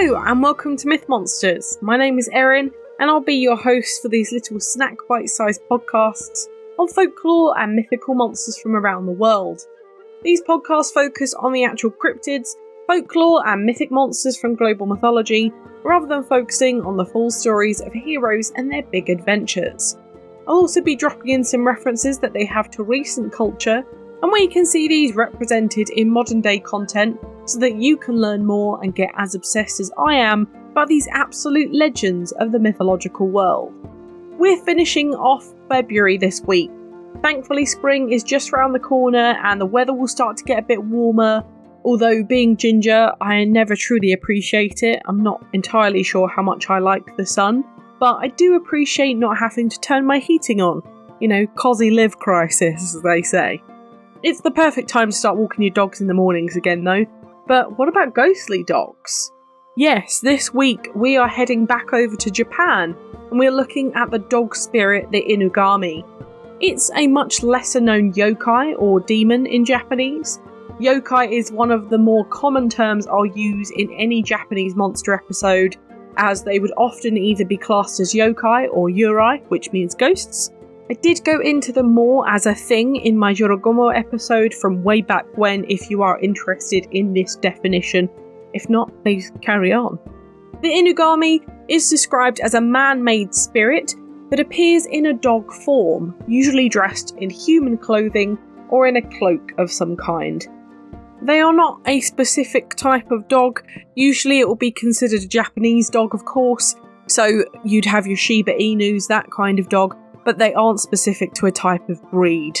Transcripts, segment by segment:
Hello and welcome to Myth Monsters. My name is Erin and I'll be your host for these little snack bite-sized podcasts on folklore and mythical monsters from around the world. These podcasts focus on the actual cryptids, folklore and mythic monsters from global mythology, rather than focusing on the full stories of heroes and their big adventures. I'll also be dropping in some references that they have to recent culture, and where you can see these represented in modern day content so that you can learn more and get as obsessed as I am about these absolute legends of the mythological world. We're finishing off February this week. Thankfully spring is just around the corner and the weather will start to get a bit warmer, although being ginger I never truly appreciate it. I'm not entirely sure how much I like the sun, but I do appreciate not having to turn my heating on. You know, cosy live crisis as they say. It's the perfect time to start walking your dogs in the mornings again though. But what about ghostly dogs? Yes, this week we are heading back over to Japan and we're looking at the dog spirit, the Inugami. It's a much lesser known yokai or demon in Japanese. Yokai is one of the more common terms I'll use in any Japanese monster episode, as they would often either be classed as yokai or yurei, which means ghosts. I did go into them more as a thing in my Yorogomo episode from way back when if you are interested in this definition. If not, please carry on. The Inugami is described as a man-made spirit that appears in a dog form, usually dressed in human clothing or in a cloak of some kind. They are not a specific type of dog. Usually it will be considered a Japanese dog, of course, so you'd have your Shiba Inus, that kind of dog, but they aren't specific to a type of breed.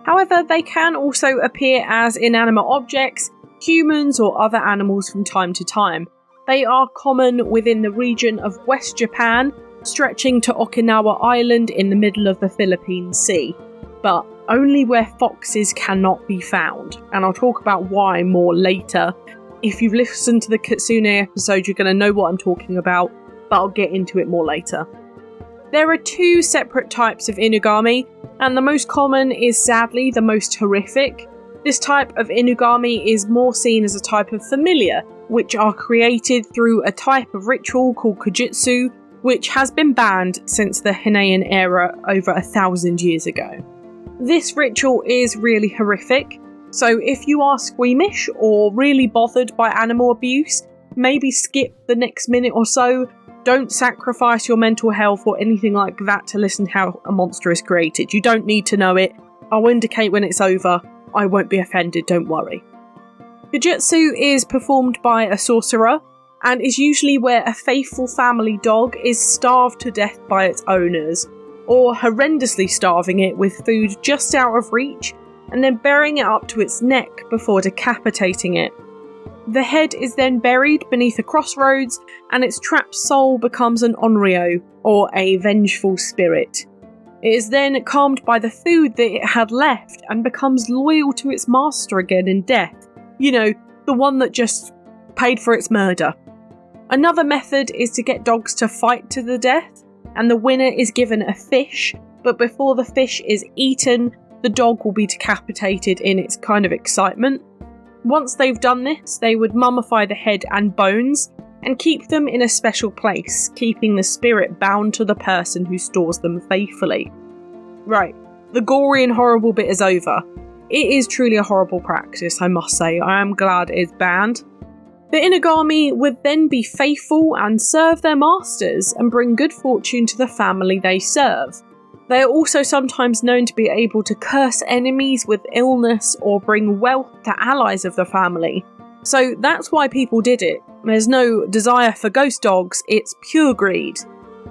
However, they can also appear as inanimate objects, humans or other animals from time to time. They are common within the region of West Japan, stretching to Okinawa Island in the middle of the Philippine Sea, but only where foxes cannot be found, and I'll talk about why more later. If you've listened to the Kitsune episode, you're going to know what I'm talking about, but I'll get into it more later. There are two separate types of Inugami, and the most common is sadly the most horrific. This type of Inugami is more seen as a type of familiar, which are created through a type of ritual called Kitsune, which has been banned since the Heian era over 1,000 years ago. This ritual is really horrific, so if you are squeamish or really bothered by animal abuse, maybe skip the next minute or so. Don't sacrifice your mental health or anything like that to listen to how a monster is created. You don't need to know it. I'll indicate when it's over. I won't be offended, don't worry. Kitsune is performed by a sorcerer and is usually where a faithful family dog is starved to death by its owners, or horrendously starving it with food just out of reach and then burying it up to its neck before decapitating it. The head is then buried beneath a crossroads and its trapped soul becomes an onryo, or a vengeful spirit. It is then calmed by the food that it had left and becomes loyal to its master again in death. You know, the one that just paid for its murder. Another method is to get dogs to fight to the death, and the winner is given a fish, but before the fish is eaten, the dog will be decapitated in its kind of excitement. Once they've done this, they would mummify the head and bones and keep them in a special place, keeping the spirit bound to the person who stores them faithfully. Right, the gory and horrible bit is over. It is truly a horrible practice, I must say. I am glad it's banned. The Inugami would then be faithful and serve their masters and bring good fortune to the family they serve. They are also sometimes known to be able to curse enemies with illness or bring wealth to allies of the family. So that's why people did it. There's no desire for ghost dogs, it's pure greed.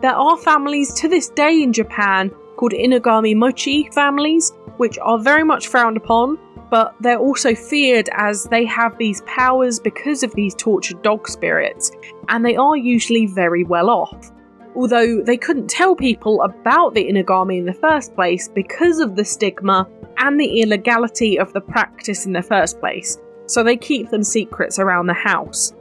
There are families to this day in Japan called Inugami Mochi families, which are very much frowned upon, but they're also feared as they have these powers because of these tortured dog spirits, and they are usually very well off. Although they couldn't tell people about the Inugami in the first place because of the stigma and the illegality of the practice in the first place, so they keep them secrets around the house.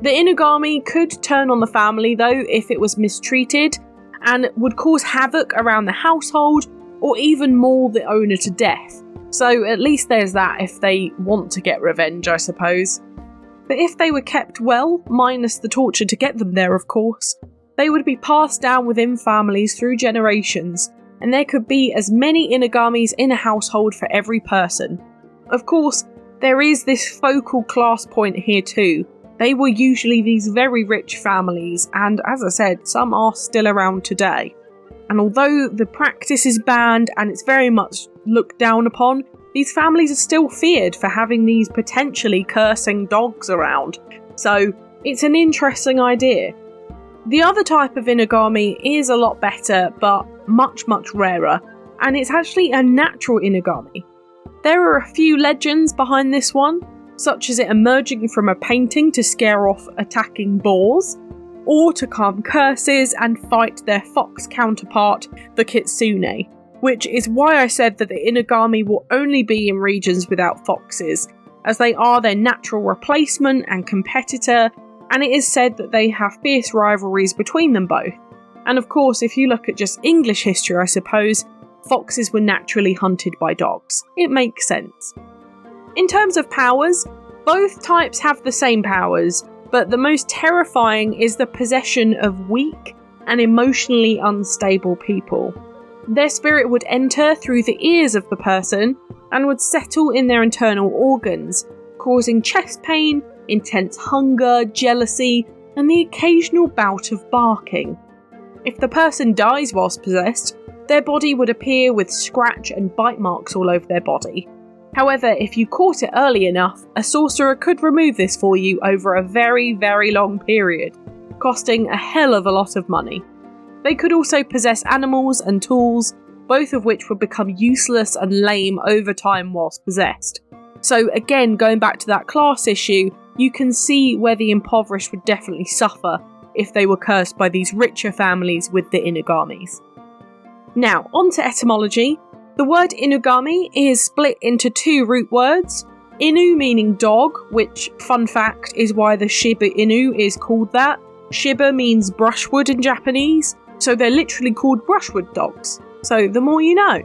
The Inugami could turn on the family though if it was mistreated, and would cause havoc around the household or even maul the owner to death. So at least there's that if they want to get revenge, I suppose. But if they were kept well, minus the torture to get them there of course, they would be passed down within families through generations, and there could be as many Inugamis in a household for every person. Of course, there is this focal class point here too. They were usually these very rich families, and as I said, some are still around today. And although the practice is banned and it's very much looked down upon, these families are still feared for having these potentially cursing dogs around. So it's an interesting idea. The other type of Inugami is a lot better, but much rarer, and it's actually a natural Inugami. There are a few legends behind this one, such as it emerging from a painting to scare off attacking boars, or to calm curses and fight their fox counterpart, the Kitsune, which is why I said that the Inugami will only be in regions without foxes, as they are their natural replacement and competitor, and it is said that they have fierce rivalries between them both. And of course, if you look at just English history, I suppose, foxes were naturally hunted by dogs. It makes sense. In terms of powers, both types have the same powers, but the most terrifying is the possession of weak and emotionally unstable people. Their spirit would enter through the ears of the person and would settle in their internal organs, causing chest pain, intense hunger, jealousy, and the occasional bout of barking. If the person dies whilst possessed, their body would appear with scratch and bite marks all over their body. However, if you caught it early enough, a sorcerer could remove this for you over a very long period, costing a hell of a lot of money. They could also possess animals and tools, both of which would become useless and lame over time whilst possessed. So again, going back to that class issue, you can see where the impoverished would definitely suffer if they were cursed by these richer families with the Inugamis. Now, on to etymology. The word Inugami is split into two root words. Inu meaning dog, which, fun fact, is why the Shiba Inu is called that. Shiba means brushwood in Japanese, so they're literally called brushwood dogs. So the more you know.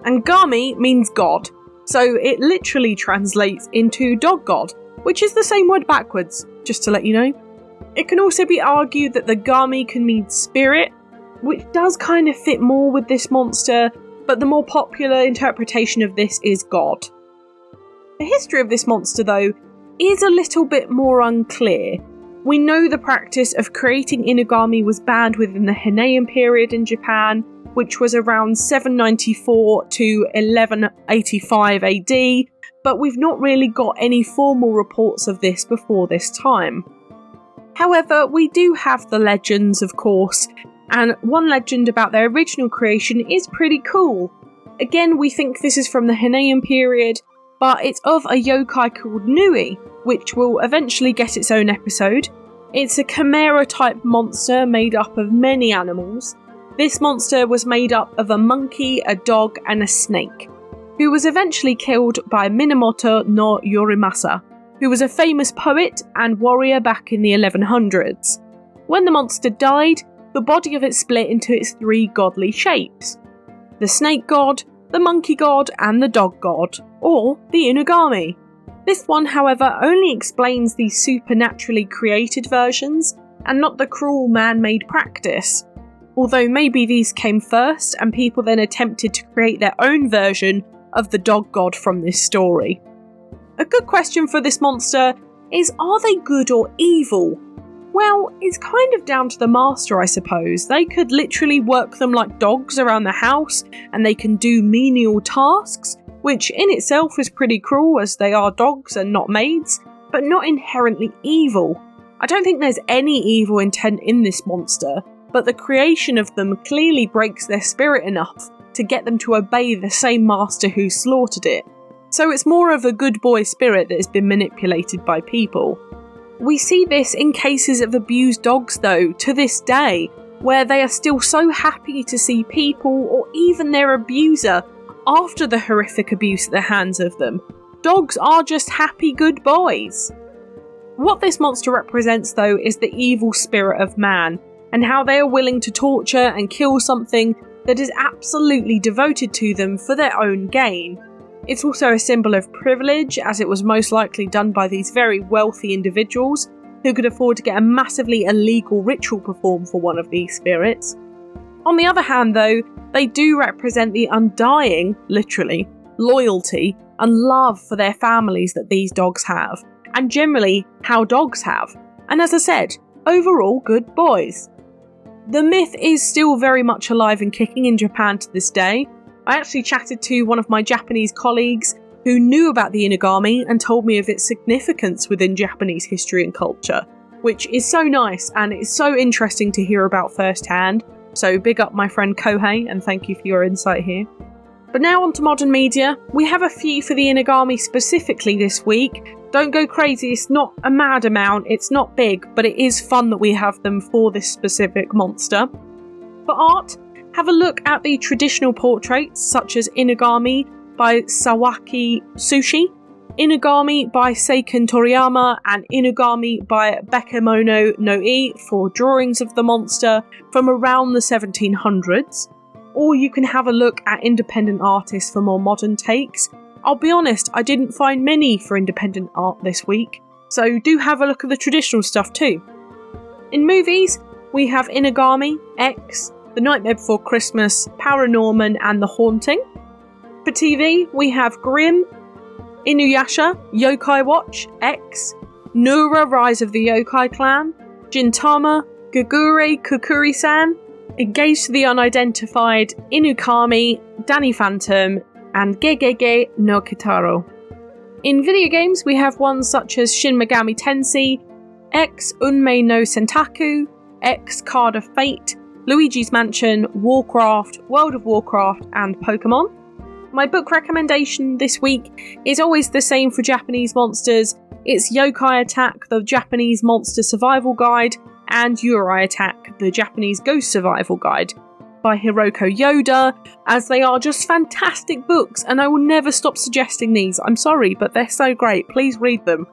And Gami means god, so it literally translates into dog god, which is the same word backwards, just to let you know. It can also be argued that the Gami can mean spirit, which does kind of fit more with this monster, but the more popular interpretation of this is god. The history of this monster, though, is a little bit more unclear. We know the practice of creating Inugami was banned within the Heian period in Japan, which was around 794 to 1185 AD, but we've not really got any formal reports of this before this time. However, we do have the legends, of course, and one legend about their original creation is pretty cool. Again, we think this is from the Heian period, but it's of a yokai called Nui, which will eventually get its own episode. It's a chimera-type monster made up of many animals. This monster was made up of a monkey, a dog, and a snake, who was eventually killed by Minamoto no Yorimasa, who was a famous poet and warrior back in the 1100s. When the monster died, the body of it split into its three godly shapes: the snake god, the monkey god, and the dog god, or the Inugami. This one, however, only explains these supernaturally created versions, and not the cruel man-made practice. Although maybe these came first, and people then attempted to create their own version of the dog god from this story. A good question for this monster is, are they good or evil? Well, it's kind of down to the master, I suppose. They could literally work them like dogs around the house, and they can do menial tasks, which in itself is pretty cruel as they are dogs and not maids, but not inherently evil. I don't think there's any evil intent in this monster, but the creation of them clearly breaks their spirit enough to get them to obey the same master who slaughtered it. So it's more of a good boy spirit that has been manipulated by people. We see this in cases of abused dogs though, to this day, where they are still so happy to see people or even their abuser after the horrific abuse at the hands of them. Dogs are just happy good boys. What this monster represents though is the evil spirit of man, and how they are willing to torture and kill something that is absolutely devoted to them for their own gain. It's also a symbol of privilege, as it was most likely done by these very wealthy individuals who could afford to get a massively illegal ritual performed for one of these spirits. On the other hand, though, they do represent the undying, literally, loyalty and love for their families that these dogs have, and generally how dogs have. And as I said, overall good boys. The myth is still very much alive and kicking in Japan to this day. I actually chatted to one of my Japanese colleagues who knew about the Inugami and told me of its significance within Japanese history and culture, which is so nice and it's so interesting to hear about firsthand. So big up my friend Kohei, and thank you for your insight here. But now on to modern media. We have a few for the Inugami specifically this week. Don't go crazy, it's not a mad amount, it's not big, but it is fun that we have them for this specific monster. For art, have a look at the traditional portraits such as Inugami by Sawaki Sushi, Inugami by Seiken Toriyama, and Inugami by Bakemono no I for drawings of the monster from around the 1700s. Or you can have a look at independent artists for more modern takes. I'll be honest, I didn't find many for independent art this week, so do have a look at the traditional stuff too. In movies, we have Inugami, X, The Nightmare Before Christmas, Paranorman, and The Haunting. For TV, we have Grimm, Inuyasha, Yokai Watch, X, Nura, Rise of the Yokai Clan, Gintama, Gagure Kukuri-san, Engaged to the Unidentified, Inukami, Danny Phantom, and Gegege no Kitaro. In video games, we have ones such as Shin Megami Tensei, X Unmei no Sentaku, X Card of Fate, Luigi's Mansion, Warcraft, World of Warcraft, and Pokemon. My book recommendation this week is always the same for Japanese monsters. It's Yokai Attack, the Japanese Monster Survival Guide, and Yurei Attack, the Japanese Ghost Survival Guide by Hiroko Yoda, as they are just fantastic books and I will never stop suggesting these. I'm sorry, but they're so great. Please read them.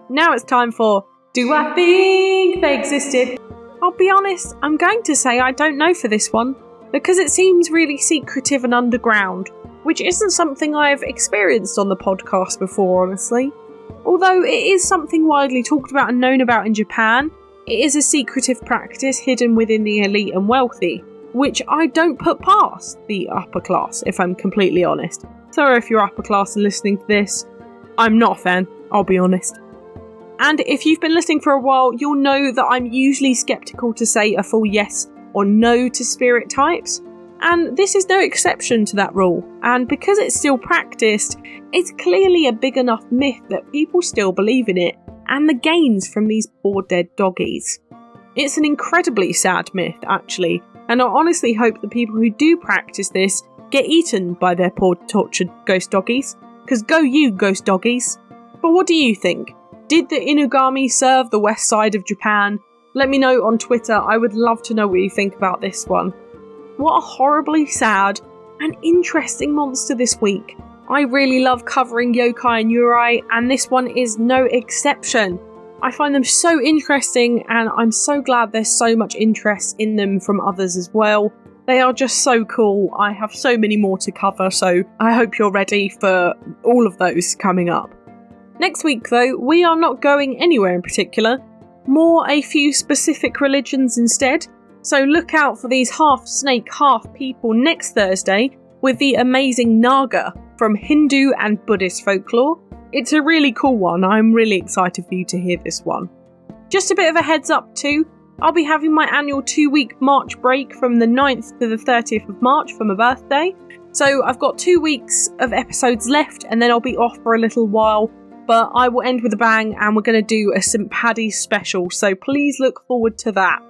Now it's time for Do I Think They Existed? I'll be honest, I'm going to say I don't know for this one, because it seems really secretive and underground, which isn't something I've experienced on the podcast before, honestly. Although it is something widely talked about and known about in Japan, it is a secretive practice hidden within the elite and wealthy, which I don't put past the upper class, if I'm completely honest. Sorry if you're upper class and listening to this. I'm not a fan, I'll be honest. And if you've been listening for a while, you'll know that I'm usually sceptical to say a full yes or no to spirit types. And this is no exception to that rule. And because it's still practiced, it's clearly a big enough myth that people still believe in it, and the gains from these poor dead doggies. It's an incredibly sad myth, actually, and I honestly hope the people who do practice this get eaten by their poor tortured ghost doggies. Because go you, ghost doggies. But what do you think? Did the Inugami serve the west side of Japan? Let me know on Twitter, I would love to know what you think about this one. What a horribly sad and interesting monster this week. I really love covering yokai and yurei, and this one is no exception. I find them so interesting, and I'm so glad there's so much interest in them from others as well. They are just so cool. I have so many more to cover, so I hope you're ready for all of those coming up. Next week, though, we are not going anywhere in particular, more a few specific religions instead. So look out for these half snake, half people next Thursday with the amazing Naga from Hindu and Buddhist folklore. It's a really cool one. I'm really excited for you to hear this one. Just a bit of a heads up too, I'll be having my annual 2-week March break from the 9th to the 30th of March for my birthday. So I've got 2 weeks of episodes left and then I'll be off for a little while. But I will end with a bang and we're going to do a St. Paddy's special. So please look forward to that.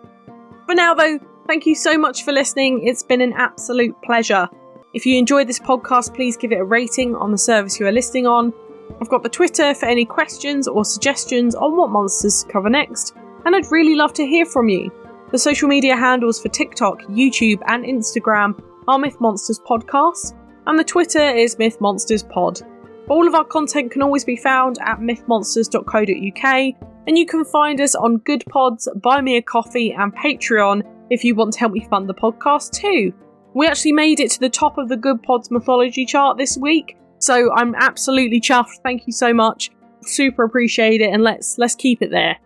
For now though, thank you so much for listening. It's been an absolute pleasure. If you enjoyed this podcast, please give it a rating on the service you are listening on. I've got the Twitter for any questions or suggestions on what monsters to cover next, and I'd really love to hear from you. The social media handles for TikTok, YouTube and Instagram are Myth Monsters Podcast, and the Twitter is Myth Monsters Pod. All of our content can always be found at mythmonsters.co.uk, and you can find us on Good Pods, Buy Me a Coffee and Patreon if you want to help me fund the podcast too. We actually made it to the top of the Good Pods mythology chart this week, So I'm absolutely chuffed. Thank you so much. Super appreciate it, and let's keep it there.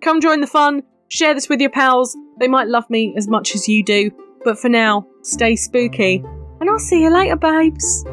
Come join the fun. Share this with your pals. They might love me as much as you do. But for now, stay spooky. And I'll see you later, babes.